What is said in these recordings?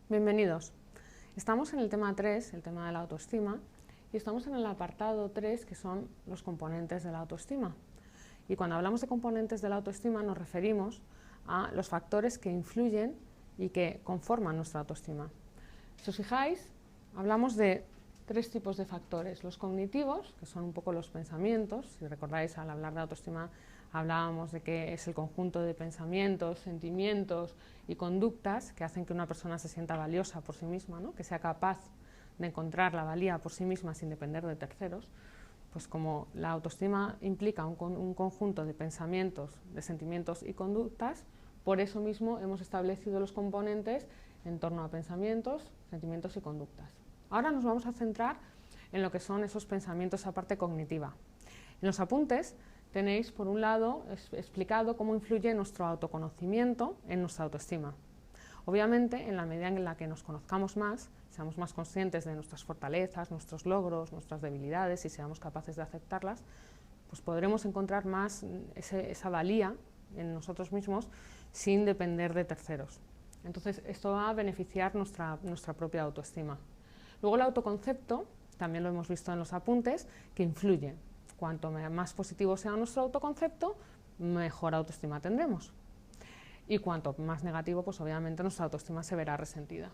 Bienvenidos. Estamos en el tema 3, el tema de la autoestima, y estamos en el apartado 3, que son los componentes de la autoestima. Y cuando hablamos de componentes de la autoestima nos referimos a los factores que influyen y que conforman nuestra autoestima. Si os fijáis, hablamos de tres tipos de factores. Los cognitivos, que son un poco los pensamientos. Si recordáis, al hablar de autoestima hablábamos de que es el conjunto de pensamientos, sentimientos y conductas que hacen que una persona se sienta valiosa por sí misma, ¿no? Que sea capaz de encontrar la valía por sí misma sin depender de terceros. Pues como la autoestima implica un conjunto de pensamientos, de sentimientos y conductas, por eso mismo hemos establecido los componentes en torno a pensamientos, sentimientos y conductas. Ahora nos vamos a centrar en lo que son esos pensamientos, esa parte cognitiva. En los apuntes tenéis, por un lado, explicado cómo influye nuestro autoconocimiento en nuestra autoestima. Obviamente, en la medida en la que nos conozcamos más, seamos más conscientes de nuestras fortalezas, nuestros logros, nuestras debilidades y seamos capaces de aceptarlas, pues podremos encontrar más esa valía en nosotros mismos sin depender de terceros. Entonces, esto va a beneficiar nuestra propia autoestima. Luego, el autoconcepto, también lo hemos visto en los apuntes, que influye. Cuanto más positivo sea nuestro autoconcepto, mejor autoestima tendremos. Y cuanto más negativo, pues obviamente nuestra autoestima se verá resentida.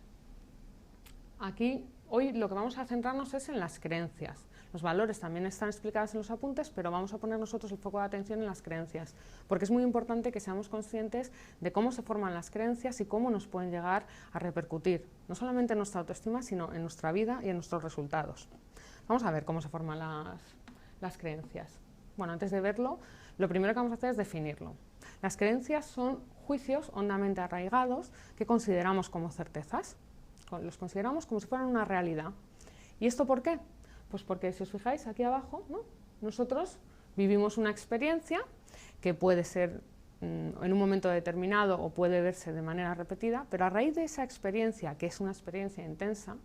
Aquí, hoy lo que vamos a centrarnos es en las creencias. Los valores también están explicados en los apuntes, pero vamos a poner nosotros el foco de atención en las creencias, porque es muy importante que seamos conscientes de cómo se forman las creencias y cómo nos pueden llegar a repercutir, no solamente en nuestra autoestima, sino en nuestra vida y en nuestros resultados. Vamos a ver cómo se forman las creencias. Bueno, antes de verlo, lo primero que vamos a hacer es definirlo. Las creencias son juicios hondamente arraigados que consideramos como certezas. Los consideramos como si fueran una realidad. ¿Y esto por qué? Pues porque, si os fijáis aquí abajo, ¿no? Nosotros vivimos una experiencia que puede ser en un momento determinado o puede verse de manera repetida, pero a raíz de esa experiencia, que es una experiencia intensa,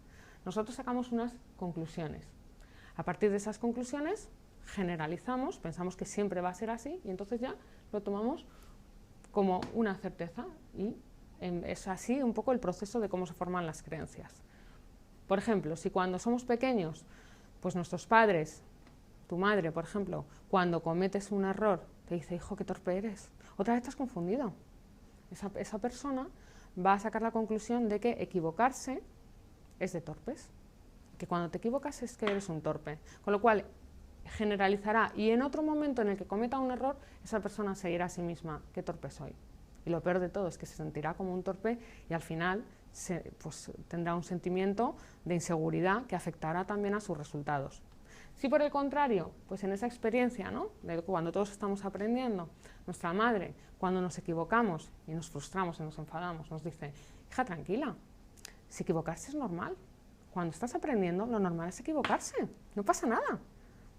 nosotros sacamos unas conclusiones. A partir de esas conclusiones generalizamos, pensamos que siempre va a ser así y entonces ya lo tomamos como una certeza y es así un poco el proceso de cómo se forman las creencias. Por ejemplo, si cuando somos pequeños, pues nuestros padres, tu madre, por ejemplo, cuando cometes un error, te dice, hijo, qué torpe eres, otra vez te has confundido. Esa persona va a sacar la conclusión de que equivocarse es de torpes, que cuando te equivocas es que eres un torpe, con lo cual generalizará y en otro momento en el que cometa un error, esa persona se dirá a sí misma, qué torpe soy. Y lo peor de todo es que se sentirá como un torpe y al final pues, tendrá un sentimiento de inseguridad que afectará también a sus resultados. Si por el contrario, pues en esa experiencia, ¿no? De cuando todos estamos aprendiendo, nuestra madre, cuando nos equivocamos y nos frustramos y nos enfadamos, nos dice, hija, tranquila, si equivocarse es normal. Cuando estás aprendiendo, lo normal es equivocarse, no pasa nada.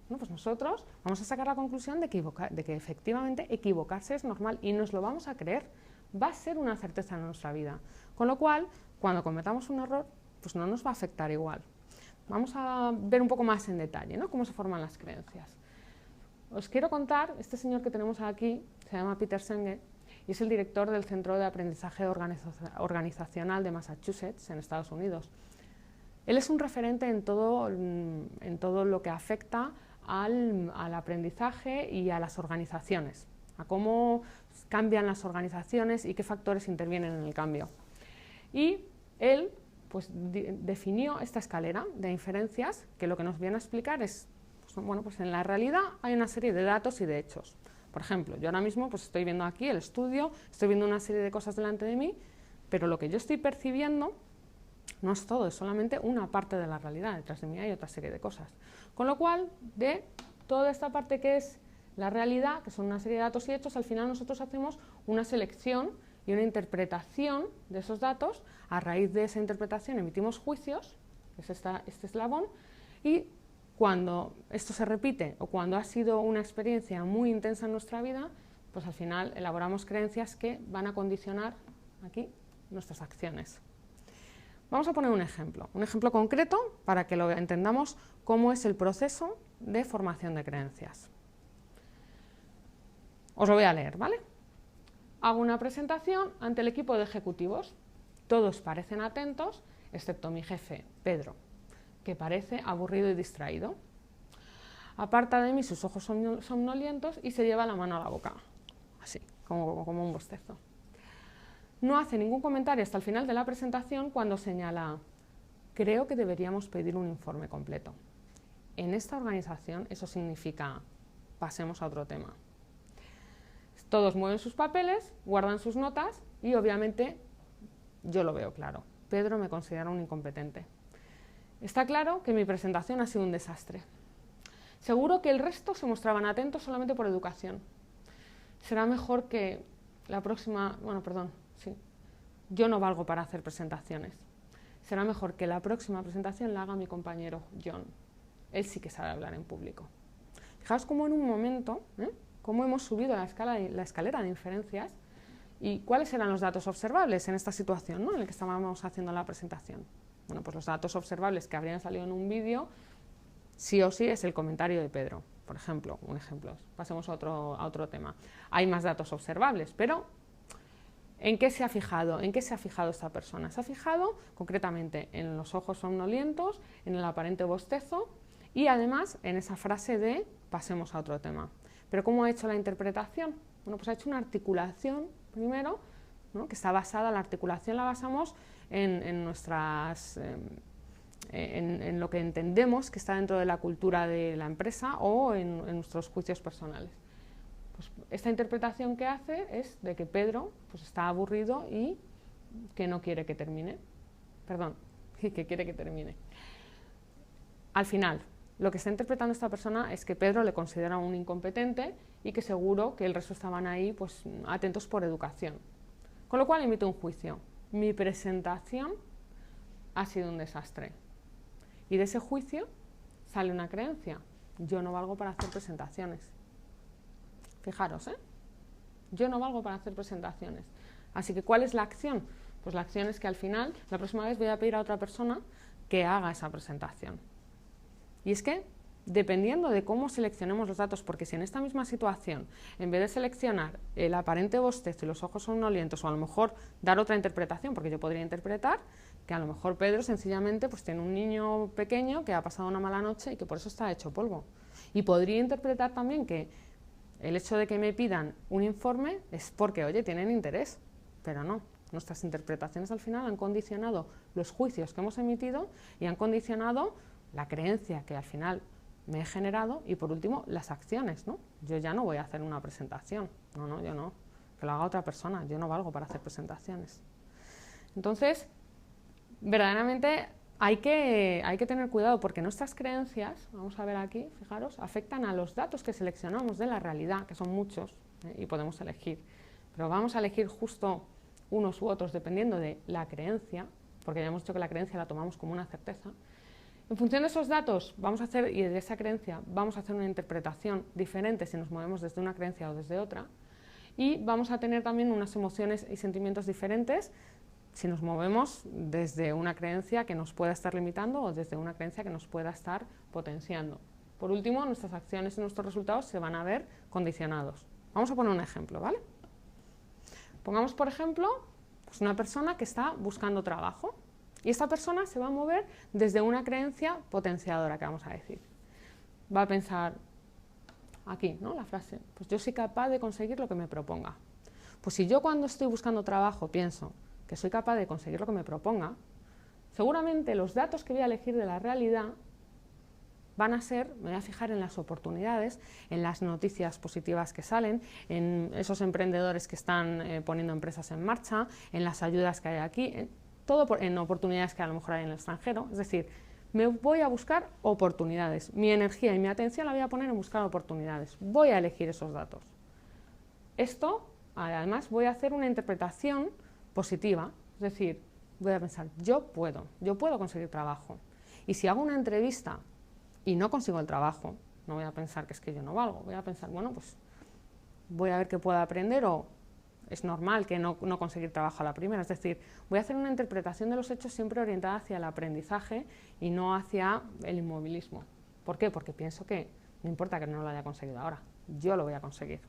Bueno, pues nosotros vamos a sacar la conclusión de que efectivamente equivocarse es normal y nos lo vamos a creer. Va a ser una certeza en nuestra vida. Con lo cual, cuando cometamos un error, pues no nos va a afectar igual. Vamos a ver un poco más en detalle, ¿no? Cómo se forman las creencias. Os quiero contar, este señor que tenemos aquí se llama Peter Senge y es el director del Centro de Aprendizaje Organizacional de Massachusetts, en Estados Unidos. Él es un referente en todo lo que afecta al aprendizaje y a las organizaciones, a cómo cambian las organizaciones y qué factores intervienen en el cambio. Y él pues, definió esta escalera de inferencias que lo que nos viene a explicar es, pues, bueno, pues en la realidad hay una serie de datos y de hechos. Por ejemplo, yo ahora mismo pues, estoy viendo aquí el estudio, estoy viendo una serie de cosas delante de mí, pero lo que yo estoy percibiendo no es todo, es solamente una parte de la realidad, detrás de mí hay otra serie de cosas. Con lo cual, de toda esta parte que es la realidad, que son una serie de datos y hechos, al final nosotros hacemos una selección y una interpretación de esos datos. A raíz de esa interpretación emitimos juicios, que es este eslabón, y cuando esto se repite o cuando ha sido una experiencia muy intensa en nuestra vida, pues al final elaboramos creencias que van a condicionar aquí nuestras acciones. Vamos a poner un ejemplo concreto para que lo entendamos cómo es el proceso de formación de creencias. Os lo voy a leer, ¿vale? Hago una presentación ante el equipo de ejecutivos Todos parecen atentos, excepto mi jefe, Pedro, que parece aburrido y distraído. Aparta de mí sus ojos somnolientos y se lleva la mano a la boca, así, como un bostezo. No hace ningún comentario hasta el final de la presentación cuando señala: creo que deberíamos pedir un informe completo. En esta organización eso significa: pasemos a otro tema. Todos mueven sus papeles, guardan sus notas y obviamente yo lo veo claro. Pedro me considera un incompetente. Está claro que mi presentación ha sido un desastre. Seguro que el resto se mostraban atentos solamente por educación. Será mejor que la próxima... Yo no valgo para hacer presentaciones. Será mejor que la próxima presentación la haga mi compañero John. Él sí que sabe hablar en público. Fijaos cómo en un momento, cómo hemos subido la escalera de inferencias y cuáles eran los datos observables en esta situación, ¿no?, en la que estábamos haciendo la presentación. Bueno, pues los datos observables que habrían salido en un vídeo, sí o sí es el comentario de Pedro, por ejemplo, un ejemplo. Pasemos a otro tema. Hay más datos observables, pero ¿en qué se ha fijado? ¿En qué se ha fijado esta persona? Se ha fijado concretamente en los ojos somnolientos, en el aparente bostezo y además en esa frase de pasemos a otro tema. ¿Pero cómo ha hecho la interpretación? Bueno, pues ha hecho una articulación primero, ¿no?, que está basada, la articulación la basamos en lo que entendemos que está dentro de la cultura de la empresa o en nuestros juicios personales. Pues esta interpretación que hace es de que Pedro pues, está aburrido y que no quiere que termine. Perdón, que quiere que termine. Al final, lo que está interpretando esta persona es que Pedro le considera un incompetente y que seguro que el resto estaban ahí pues, atentos por educación. Con lo cual emite un juicio. Mi presentación ha sido un desastre. Y de ese juicio sale una creencia. Yo no valgo para hacer presentaciones. Fijaros, yo no valgo para hacer presentaciones. Así que, ¿cuál es la acción? Pues la acción es que al final, la próxima vez voy a pedir a otra persona que haga esa presentación. Y es que, dependiendo de cómo seleccionemos los datos, porque si en esta misma situación, en vez de seleccionar el aparente bostezo y los ojos somnolientos, o a lo mejor dar otra interpretación, porque yo podría interpretar que a lo mejor Pedro sencillamente pues, tiene un niño pequeño que ha pasado una mala noche y que por eso está hecho polvo. Y podría interpretar también que el hecho de que me pidan un informe es porque, oye, tienen interés, pero no. Nuestras interpretaciones al final han condicionado los juicios que hemos emitido y han condicionado la creencia que al final me he generado y, por último, las acciones, ¿no? Yo ya no voy a hacer una presentación, no, yo no, que lo haga otra persona, yo no valgo para hacer presentaciones. Entonces, verdaderamente hay que tener cuidado porque nuestras creencias, vamos a ver aquí, fijaros, afectan a los datos que seleccionamos de la realidad, que son muchos, y podemos elegir, pero vamos a elegir justo unos u otros dependiendo de la creencia, porque ya hemos dicho que la creencia la tomamos como una certeza. En función de esos datos vamos a hacer, y de esa creencia vamos a hacer una interpretación diferente si nos movemos desde una creencia o desde otra, y vamos a tener también unas emociones y sentimientos diferentes si nos movemos desde una creencia que nos pueda estar limitando o desde una creencia que nos pueda estar potenciando. Por último, nuestras acciones y nuestros resultados se van a ver condicionados. Vamos a poner un ejemplo, ¿vale? Pongamos, por ejemplo, pues una persona que está buscando trabajo y esta persona se va a mover desde una creencia potenciadora, que vamos a decir. Va a pensar, aquí, ¿no?, la frase, pues yo soy capaz de conseguir lo que me proponga. Pues si yo cuando estoy buscando trabajo pienso que soy capaz de conseguir lo que me proponga, seguramente los datos que voy a elegir de la realidad van a ser, me voy a fijar en las oportunidades, en las noticias positivas que salen, en esos emprendedores que están poniendo empresas en marcha, en las ayudas que hay aquí, en oportunidades que a lo mejor hay en el extranjero. Es decir, me voy a buscar oportunidades. Mi energía y mi atención la voy a poner en buscar oportunidades. Voy a elegir esos datos. Esto, además, voy a hacer una interpretación positiva, es decir, voy a pensar, yo puedo conseguir trabajo. Y si hago una entrevista y no consigo el trabajo, no voy a pensar que es que yo no valgo, voy a pensar, bueno, pues voy a ver qué puedo aprender o es normal que no conseguir trabajo a la primera. Es decir, voy a hacer una interpretación de los hechos siempre orientada hacia el aprendizaje y no hacia el inmovilismo. ¿Por qué? Porque pienso que no importa que no lo haya conseguido ahora, yo lo voy a conseguir.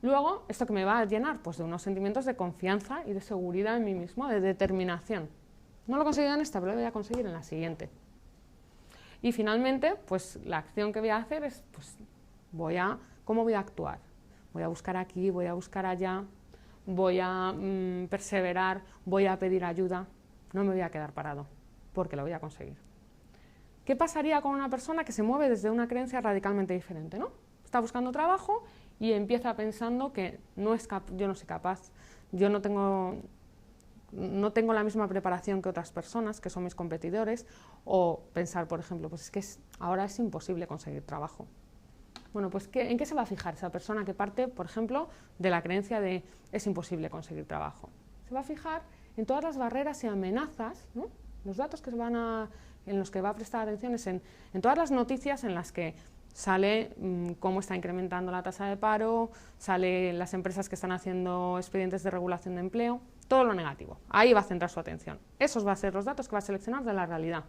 Luego, ¿esto que me va a llenar? Pues de unos sentimientos de confianza y de seguridad en mí mismo, de determinación. No lo he conseguido en esta, pero lo voy a conseguir en la siguiente. Y finalmente, pues la acción que voy a hacer es, pues, ¿cómo voy a actuar? Voy a buscar aquí, voy a buscar allá, voy a perseverar, voy a pedir ayuda, no me voy a quedar parado, porque lo voy a conseguir. ¿Qué pasaría con una persona que se mueve desde una creencia radicalmente diferente, ¿no? Está buscando trabajo y empieza pensando que yo no soy capaz, yo no tengo la misma preparación que otras personas, que son mis competidores, o pensar, por ejemplo, pues es que ahora es imposible conseguir trabajo. Bueno, pues ¿en qué se va a fijar esa persona que parte, por ejemplo, de la creencia de es imposible conseguir trabajo? Se va a fijar en todas las barreras y amenazas, ¿no? Los datos en los que va a prestar atención es en todas las noticias en las que sale cómo está incrementando la tasa de paro, sale las empresas que están haciendo expedientes de regulación de empleo, todo lo negativo. Ahí va a centrar su atención. Esos van a ser los datos que va a seleccionar de la realidad.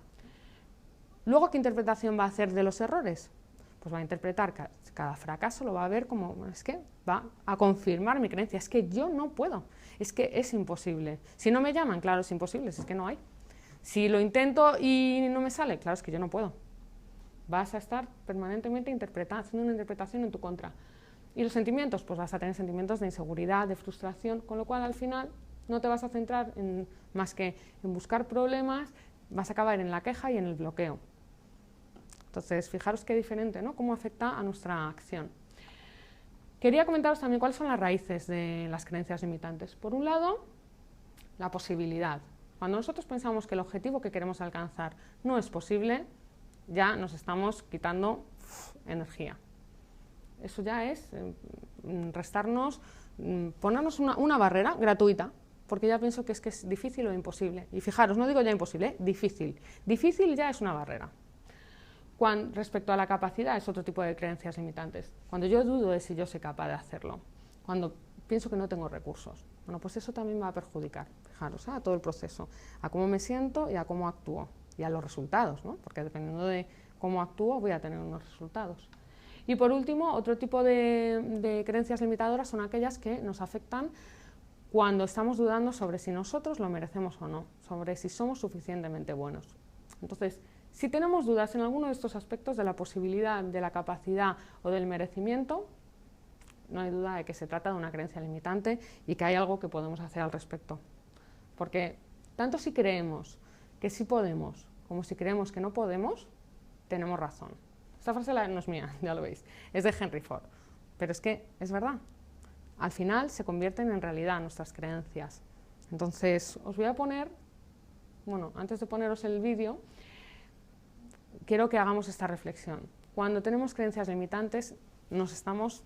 Luego, ¿qué interpretación va a hacer de los errores? Pues va a interpretar cada fracaso, lo va a ver como, es que va a confirmar mi creencia, es que yo no puedo, es que es imposible. Si no me llaman, claro, es imposible, es que no hay. Si lo intento y no me sale, claro, es que yo no puedo. Vas a estar permanentemente haciendo una interpretación en tu contra. ¿Y los sentimientos? Pues vas a tener sentimientos de inseguridad, de frustración, con lo cual al final no te vas a centrar más que en buscar problemas, vas a acabar en la queja y en el bloqueo. Entonces, fijaros qué diferente, ¿no? Cómo afecta a nuestra acción. Quería comentaros también cuáles son las raíces de las creencias limitantes. Por un lado, la posibilidad. Cuando nosotros pensamos que el objetivo que queremos alcanzar no es posible, ya nos estamos quitando energía. Eso ya es restarnos, ponernos una barrera gratuita, porque ya pienso que es difícil o imposible. Y fijaros, no digo ya imposible, difícil. Difícil ya es una barrera. Respecto a la capacidad, es otro tipo de creencias limitantes. Cuando yo dudo de si yo soy capaz de hacerlo, cuando pienso que no tengo recursos, bueno, pues eso también va a perjudicar, fijaros, a todo el proceso, a cómo me siento y a cómo actúo, y a los resultados, ¿no? Porque dependiendo de cómo actúo voy a tener unos resultados. Y por último, otro tipo de creencias limitadoras son aquellas que nos afectan cuando estamos dudando sobre si nosotros lo merecemos o no, sobre si somos suficientemente buenos. Entonces, si tenemos dudas en alguno de estos aspectos de la posibilidad, de la capacidad o del merecimiento, no hay duda de que se trata de una creencia limitante y que hay algo que podemos hacer al respecto. Porque tanto si creemos que sí podemos como si creemos que no podemos, tenemos razón. Esta frase no es mía, ya lo veis, es de Henry Ford. Pero es que es verdad. Al final se convierten en realidad nuestras creencias. Entonces, os voy a poner, bueno, antes de poneros el vídeo, quiero que hagamos esta reflexión. Cuando tenemos creencias limitantes, nos estamos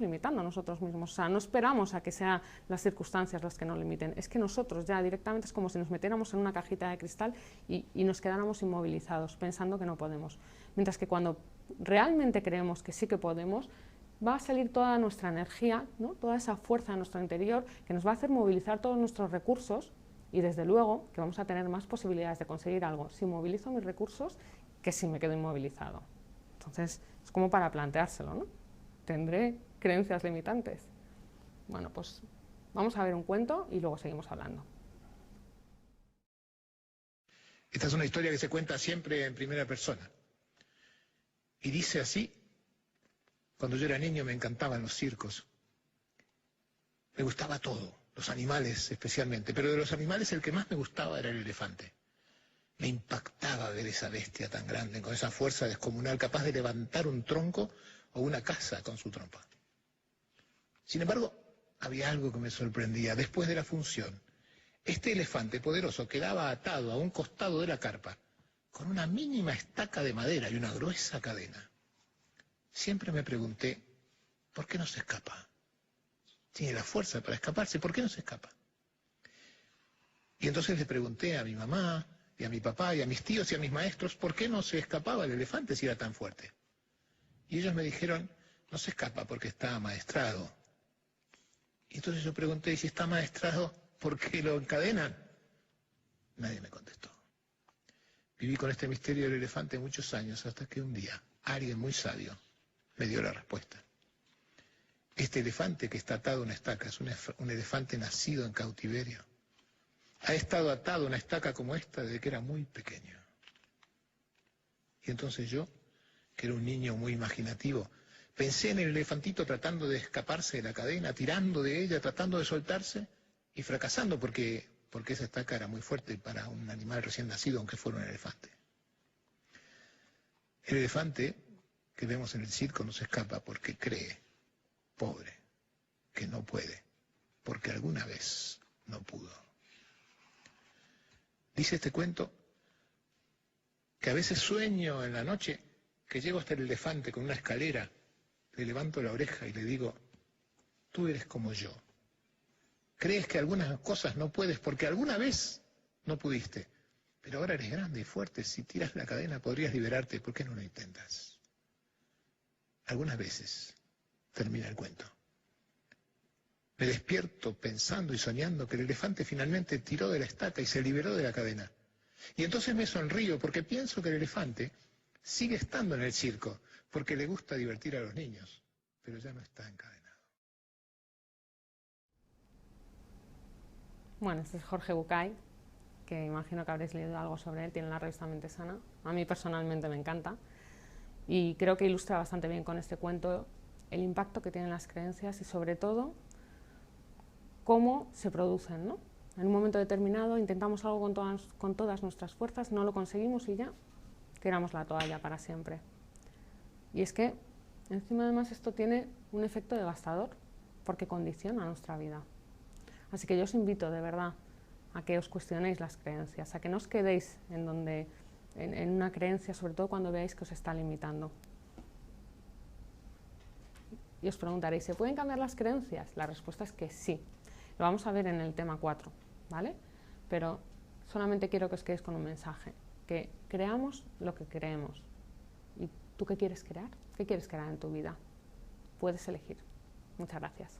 limitando a nosotros mismos. O sea, no esperamos a que sean las circunstancias las que nos limiten. Es que nosotros ya directamente es como si nos metiéramos en una cajita de cristal y nos quedáramos inmovilizados, pensando que no podemos. Mientras que cuando realmente creemos que sí que podemos, va a salir toda nuestra energía, ¿no? Toda esa fuerza en nuestro interior que nos va a hacer movilizar todos nuestros recursos. Y desde luego que vamos a tener más posibilidades de conseguir algo si movilizo mis recursos que si me quedo inmovilizado. Entonces, es como para planteárselo, ¿no? ¿Tendré creencias limitantes? Bueno, pues vamos a ver un cuento y luego seguimos hablando. Esta es una historia que se cuenta siempre en primera persona. Y dice así: cuando yo era niño me encantaban los circos. Me gustaba todo. Los animales especialmente, pero de los animales el que más me gustaba era el elefante. Me impactaba ver esa bestia tan grande, con esa fuerza descomunal, capaz de levantar un tronco o una casa con su trompa. Sin embargo, había algo que me sorprendía. Después de la función, este elefante poderoso quedaba atado a un costado de la carpa, con una mínima estaca de madera y una gruesa cadena. Siempre me pregunté, ¿por qué no se escapa? Tiene la fuerza para escaparse, ¿por qué no se escapa? Y entonces le pregunté a mi mamá, y a mi papá, y a mis tíos, y a mis maestros, ¿por qué no se escapaba el elefante si era tan fuerte? Y ellos me dijeron, no se escapa porque está amaestrado. Y entonces yo pregunté, ¿y si está amaestrado, por qué lo encadenan? Nadie me contestó. Viví con este misterio del elefante muchos años, hasta que un día alguien muy sabio me dio la respuesta. Este elefante que está atado a una estaca es un elefante nacido en cautiverio. Ha estado atado a una estaca como esta desde que era muy pequeño. Y entonces yo, que era un niño muy imaginativo, pensé en el elefantito tratando de escaparse de la cadena, tirando de ella, tratando de soltarse y fracasando porque esa estaca era muy fuerte para un animal recién nacido, aunque fuera un elefante. El elefante que vemos en el circo no se escapa porque cree, pobre, que no puede, porque alguna vez no pudo. Dice este cuento que a veces sueño en la noche que llego hasta el elefante con una escalera, le levanto la oreja y le digo, tú eres como yo. Crees que algunas cosas no puedes porque alguna vez no pudiste, pero ahora eres grande y fuerte, si tiras la cadena podrías liberarte, ¿por qué no lo intentas? Algunas veces termina el cuento. Me despierto pensando y soñando que el elefante finalmente tiró de la estaca y se liberó de la cadena. Y entonces me sonrío porque pienso que el elefante sigue estando en el circo, porque le gusta divertir a los niños, pero ya no está encadenado. Bueno, este es Jorge Bucay, que imagino que habréis leído algo sobre él, tiene la revista Mente Sana. A mí personalmente me encanta y creo que ilustra bastante bien con este cuento el impacto que tienen las creencias y sobre todo cómo se producen, ¿no? En un momento determinado intentamos algo con todas nuestras fuerzas, no lo conseguimos y ya tiramos la toalla para siempre. Y es que encima además esto tiene un efecto devastador porque condiciona nuestra vida. Así que yo os invito de verdad a que os cuestionéis las creencias, a que no os quedéis en una creencia, sobre todo cuando veáis que os está limitando. Y os preguntaréis, ¿se pueden cambiar las creencias? La respuesta es que sí. Lo vamos a ver en el tema 4, ¿vale? Pero solamente quiero que os quedéis con un mensaje, que creamos lo que creemos. ¿Y tú qué quieres crear? ¿Qué quieres crear en tu vida? Puedes elegir. Muchas gracias.